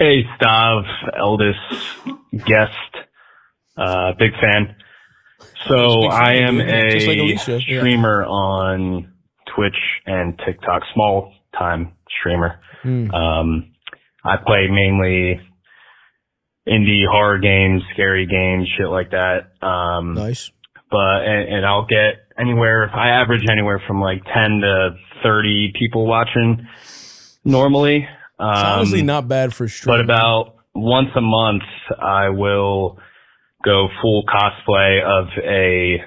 Hey, Stav, eldest guest, big fan. So I am a streamer on Twitch and TikTok, small time streamer. I play mainly indie horror games, scary games, shit like that. Nice. And I'll get I average anywhere from like 10 to 30 people watching normally. It's honestly not bad for streaming. But about once a month, I will go full cosplay of a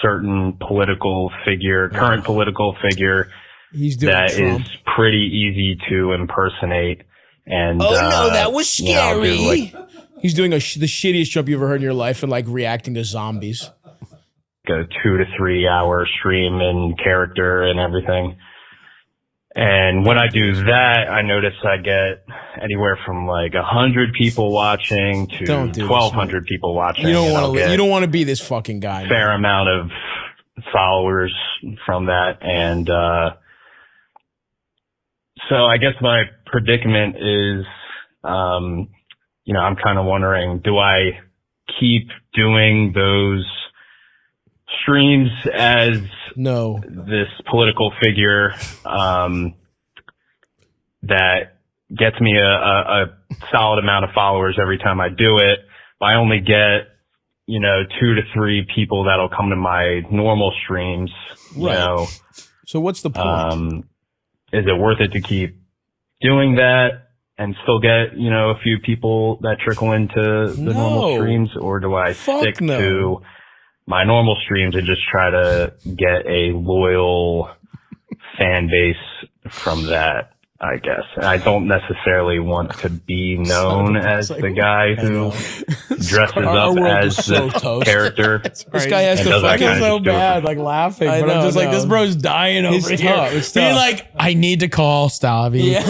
certain political figure, current political figure that Trump. is pretty easy to impersonate. And that was scary. He's doing the shittiest Trump you ever heard in your life and like reacting to zombies. A 2 to 3 hour stream in character and everything. And when I do that, I notice I get anywhere from like 100 people watching to 1,200 people watching. You don't want to be this fucking guy. Fair amount of followers from that. And so I guess my predicament is, I'm kind of wondering, do I keep doing those streams as this political figure that gets me a solid amount of followers every time I do it, but I only get 2 to 3 people that'll come to my normal streams. So what's the point? Is it worth it to keep doing that and still get a few people that trickle into the normal streams, or do I stick to my normal streams and just try to get a loyal fan base from that, I guess? And I don't necessarily want to be known as the guy who dresses up as this character. This guy has to fucking so bad, like laughing. But I'm just like, this bro's dying over here. It's being like, I need to call Stavi. Yeah.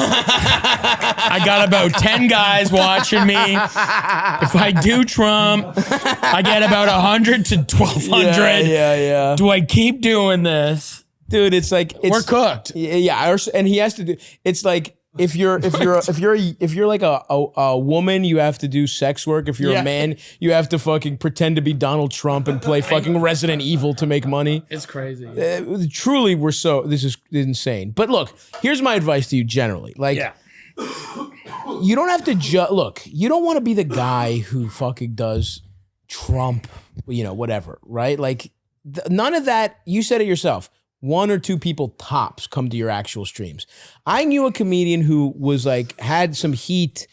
I got about 10 guys watching me. If I do Trump, I get about 100 to 1,200. Yeah. Do I keep doing this? Dude, it's like we're cooked. Yeah, and he has to do. It's like if you're like a woman, you have to do sex work. If you're a man, you have to fucking pretend to be Donald Trump and play fucking Resident Evil to make money. It's crazy. Truly, this is insane. But look, here's my advice to you generally. Like, you don't have to look. You don't want to be the guy who fucking does Trump, whatever, right? Like, none of that. You said it yourself. 1 or 2 people tops come to your actual streams. I knew a comedian who was like, had some heat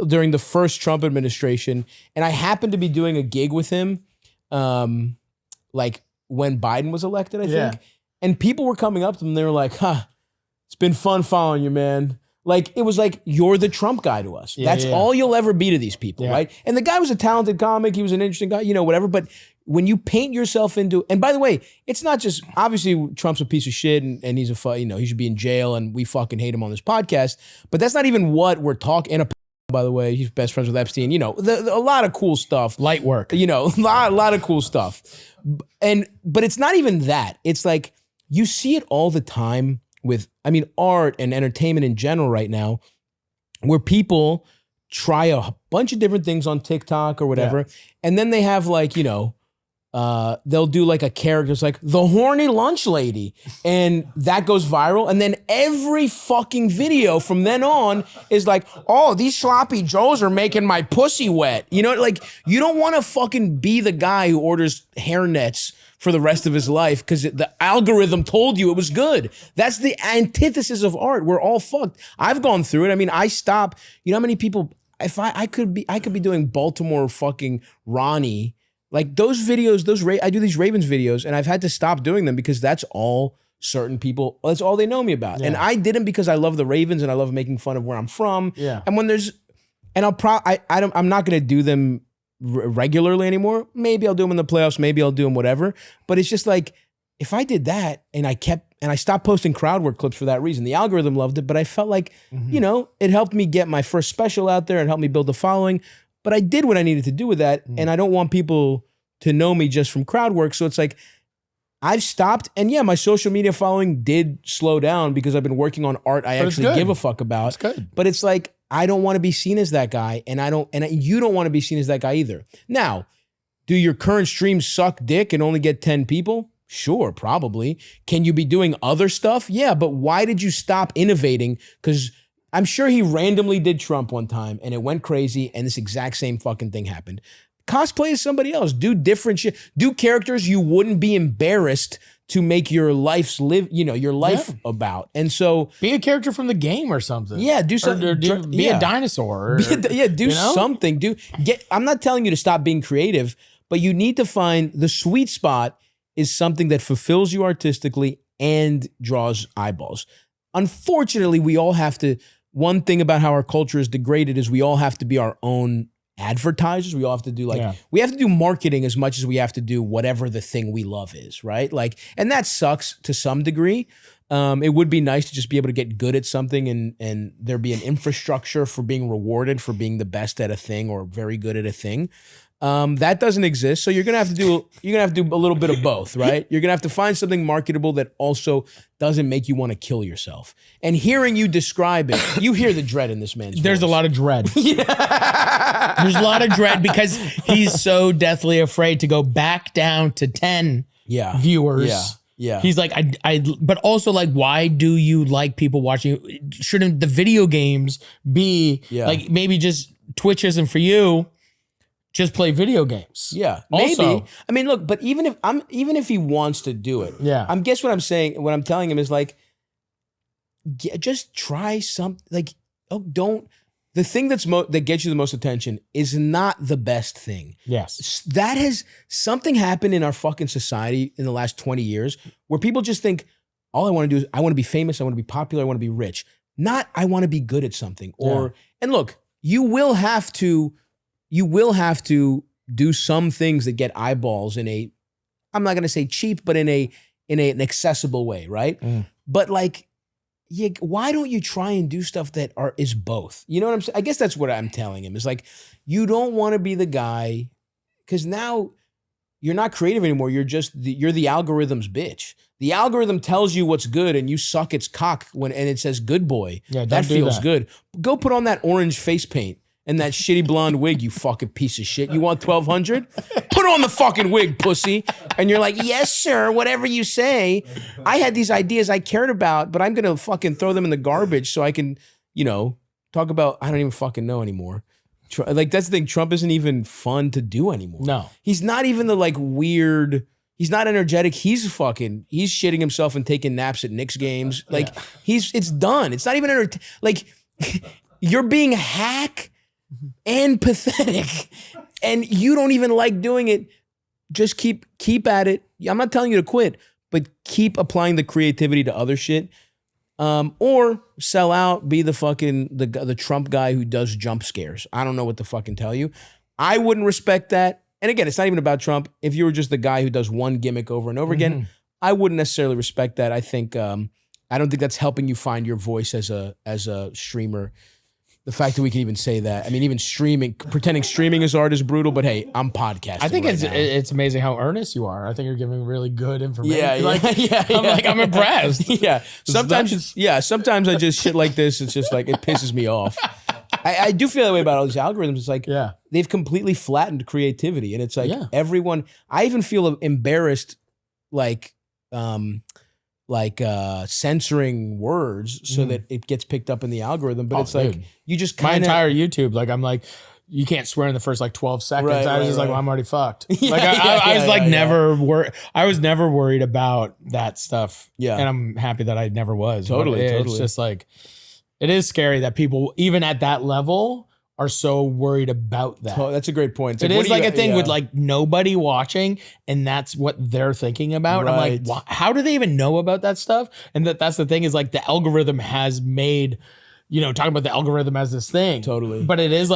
during the first Trump administration, and I happened to be doing a gig with him, like when Biden was elected, I think. And people were coming up to him, and they were like, it's been fun following you, man. Like, it was like, you're the Trump guy to us. That's all you'll ever be to these people, right? And the guy was a talented comic. He was an interesting guy, whatever. But when you paint yourself into, and by the way, it's not just, obviously Trump's a piece of shit and he's he should be in jail and we fucking hate him on this podcast. But that's not even what we're talking. And by the way, he's best friends with Epstein. A lot of cool stuff. Light work. A lot of cool stuff. But it's not even that. It's like, you see it all the time with, art and entertainment in general right now, where people try a bunch of different things on TikTok or whatever, and then they have like, they'll do like a character, it's like the horny lunch lady, and that goes viral, and then every fucking video from then on is like, oh, these sloppy joes are making my pussy wet. Like, you don't want to fucking be the guy who orders hairnets for the rest of his life because the algorithm told you it was good. That's the antithesis of art. We're all fucked. I've gone through it. I stop. You know how many people? If I could be doing Baltimore fucking Ronnie, like those videos. I do these Ravens videos, and I've had to stop doing them because that's all certain people. That's all they know me about. And I did them because I love the Ravens and I love making fun of where I'm from. Yeah. And when there's, and I'm not gonna do them regularly anymore. Maybe I'll do them in the playoffs. Maybe I'll do them whatever. But it's just like, if I did that and I stopped posting crowd work clips for that reason, the algorithm loved it, but I felt like, it helped me get my first special out there and helped me build the following. But I did what I needed to do with that. And I don't want people to know me just from crowd work. So it's like, I've stopped, and my social media following did slow down because I've been working on art I actually give a fuck about. That's good. But it's like, I don't want to be seen as that guy, and you don't want to be seen as that guy either. Now, do your current streams suck dick and only get 10 people? Sure, probably. Can you be doing other stuff? Yeah, but why did you stop innovating? Because I'm sure he randomly did Trump one time and it went crazy and this exact same fucking thing happened. Cosplay as somebody else. Do different shit. Do characters you wouldn't be embarrassed to make your life's your life about. And so be a character from the game or something. Yeah, do something. Or be a dinosaur. Do something. I'm not telling you to stop being creative, but you need to find the sweet spot is something that fulfills you artistically and draws eyeballs. Unfortunately, we all have to, one thing about how our culture is degraded is we all have to be our own advertisers. We all have to do we have to do marketing as much as we have to do whatever the thing we love is, right? And that sucks to some degree. It would be nice to just be able to get good at something and there be an infrastructure for being rewarded for being the best at a thing or very good at a thing. That doesn't exist. So you're gonna have to do a little bit of both, right? You're gonna have to find something marketable that also doesn't make you want to kill yourself. And hearing you describe it, you hear the dread in this man's There's voice. a lot of dread. There's a lot of dread because he's so deathly afraid to go back down to 10 viewers. Yeah. He's like, but also like, why do you like people watching? Shouldn't the video games be like, maybe just Twitch isn't for you? Just play video games. Yeah, also, maybe. I mean, look, but even if he wants to do it, guess what I'm saying. What I'm telling him is like, just try something. Like, don't. The thing that gets you the most attention is not the best thing. Yes, that has something happened in our fucking society in the last 20 years where people just think, all I want to do is I want to be famous, I want to be popular, I want to be rich. Not I want to be good at something. And look, you will have to do some things that get eyeballs in a, I'm not going to say cheap, but in an accessible way, right? But like, why don't you try and do stuff that is both? You know what I'm saying? I guess that's what I'm telling him is like, you don't want to be the guy, because now you're not creative anymore. You're the algorithm's bitch. The algorithm tells you what's good and you suck its cock and it says good boy. Yeah, that feels good. Go put on that orange face paint and that shitty blonde wig, you fucking piece of shit. You want 1,200? Put on the fucking wig, pussy. And you're like, yes, sir, whatever you say. I had these ideas I cared about, but I'm going to fucking throw them in the garbage so I can, talk about, I don't even fucking know anymore. Like, that's the thing. Trump isn't even fun to do anymore. No. He's not even the weird, he's not energetic. He's shitting himself and taking naps at Knicks games. It's done. It's not even, you're being hack and pathetic and you don't even like doing it. Just keep at it. I'm not telling you to quit, but keep applying the creativity to other shit. Or sell out, be the fucking the Trump guy who does jump scares. I don't know what to fucking tell you. I wouldn't respect that. And again, it's not even about Trump. If you were just the guy who does one gimmick over and over again, I wouldn't necessarily respect that. I think I don't think that's helping you find your voice as a streamer. The fact that we can even say that. I mean, even pretending streaming is art is brutal, but hey, I'm podcasting. I think it's amazing how earnest you are. I think you're giving really good information. I'm impressed. Sometimes I just shit like this. It's just like, it pisses me off. I do feel that way about all these algorithms. It's like, they've completely flattened creativity. And it's like everyone, I even feel embarrassed, censoring words so that it gets picked up in the algorithm. But it's like, you just kind of... My entire YouTube, I'm like, you can't swear in the first 12 seconds. I was just like, well, I'm already fucked. I was never worried about that stuff. Yeah. And I'm happy that I never was. Totally. It's just like, it is scary that people, even at that level, are so worried about that. Oh, that's a great point. It is a thing with nobody watching, and that's what they're thinking about. Right. I'm like, how do they even know about that stuff? And that's the thing is the algorithm has made, talking about the algorithm as this thing. Totally. But it is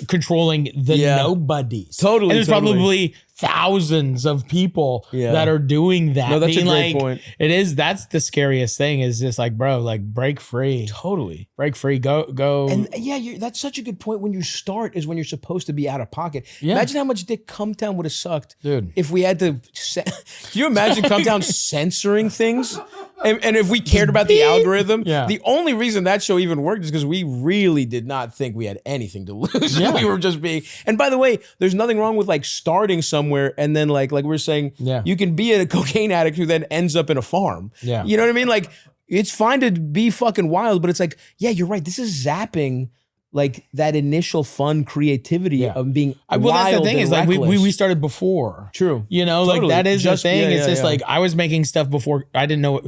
controlling the nobodies. Totally. And there's probably thousands of people that are doing that. No, that's a great point. It is. That's the scariest thing is just break free. Totally. Break free. Go. And that's such a good point. When you start is when you're supposed to be out of pocket. Yeah. Imagine how much Dick Cumtown would have sucked. Dude. If we had to, can you imagine Cumtown censoring things? And if we cared about the algorithm, Yeah. the only reason that show even worked is because we really did not think we had anything to lose. Yeah. We were just being. And by the way, there's nothing wrong with like starting somewhere and then like we were saying, Yeah. you can be a cocaine addict who then ends up in a farm. Yeah. You know what I mean? Like it's fine to be fucking wild, but it's like, yeah, you're right. This is zapping like that initial fun creativity of being wild. Well, that's the thing and is like reckless. we started before. True. You know, Totally. like that is Just- the thing. yeah, It's yeah, just yeah. like I was making stuff before. I didn't know.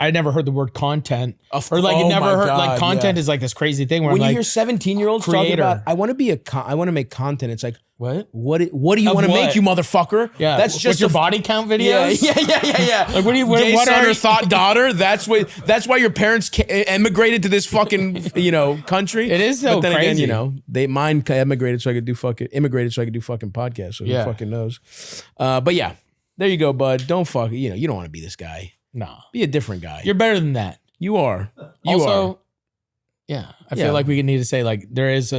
I never heard the word content. Oh my heard God, like content yeah. is like this crazy thing where when I'm you like, hear 17-year-olds talking creator. about, I want to make content. It's like, what? What do you Of want to make, what? you motherfucker? Yeah, That's just what's your a- body count Yeah, videos. yeah. Like what Gay what son are or thought daughter? That's why your parents emigrated to this fucking country. It is so but then crazy. Again, mine immigrated so I could do fucking podcasts. So Yeah. who fucking knows? But yeah, there you go, bud. Don't fuck. You don't want to be this guy. No, Be a different guy. you're better than that. You are. Also, yeah, I Yeah. feel like we need to say like there's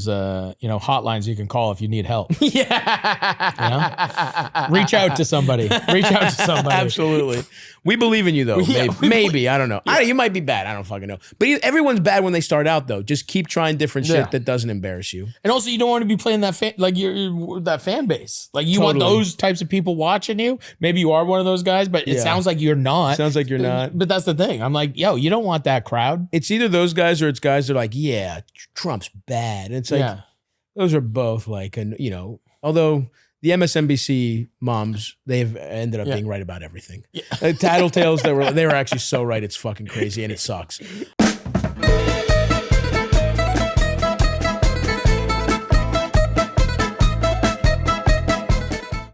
hotlines you can call if you need help. Yeah. Reach out to somebody. Absolutely. We believe in you though. Yeah, maybe. I don't know. You might be bad. I don't fucking know. But everyone's bad when they start out though. Just keep trying different shit Yeah. that doesn't embarrass you. And also, you don't want to be playing that that fan base. Like you want Totally. those types of people watching you. Maybe you are one of those guys, but it Yeah. sounds like you're not. Sounds like you're not. But that's the thing. I'm like, yo, you don't want that crowd. It's either those guys or it's guys that are like, yeah, Trump's bad. And it's like, Yeah. those are both like, although the MSNBC moms, they've ended up Yeah. being right about everything. Tattletales, they were actually so right. It's fucking crazy and it sucks.